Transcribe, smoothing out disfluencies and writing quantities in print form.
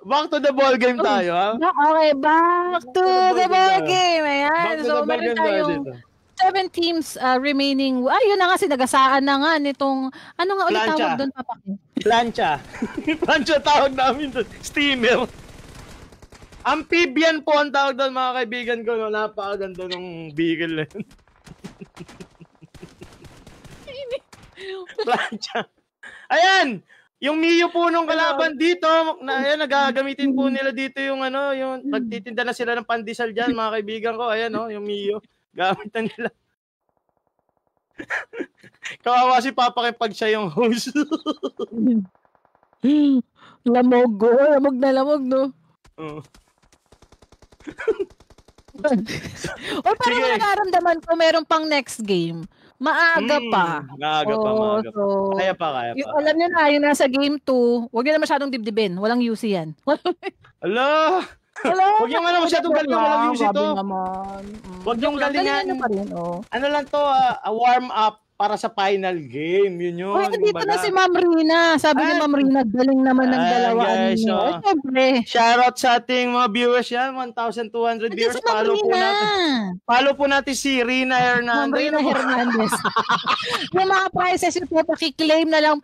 Back to the ball game tayo, ha? Okay, back to the ball game. Ayan. So, meron tayong 7 teams remaining. Ayun na nga, sinagasaan na nga nitong, ano nga ulit tawag doon, Papa? Plancha. Plancha tawag namin doon. Steamer. Amphibian po ang tawag doon, mga kaibigan ko. No? Napakaganda ng vehicle na yun. Plancha. Ayan! Yung Mio po nung kalaban dito, ayan, nagagamitin po nila dito yung ano, yung nagtitinda na sila ng pandesal dyan, mga kaibigan ko. Ayan, oh, yung Mio. Gamit na nila. Kawawa si Papa Kim pag siya yung host. Lamog, lamog na lamog, no? Oo. O parang nararamdaman ko meron pang next game. Maaga pa. Maaga pa. So, kaya pa. Alam niyo na, yung nasa game 2, huwag niyo na masyadong dibdibin. Walang UC yan. Ala! Huwag yung ano masyadong galingan, walang UC to. Huwag yung galingan. Ano lang to, warm up para sa final game. Yun yun. Uy, dito na si Ma'am Rina. Sabi ni Ma'am Rina, galing naman ng dalawaan niyo. Ay, syempre. Shoutout sa ating mga viewers yan. 1,200 viewers. Follow po natin si Rina Hernandez. Ma'am Rina Hernandez. Yung mga prizes, yung po, pakiklaim na lang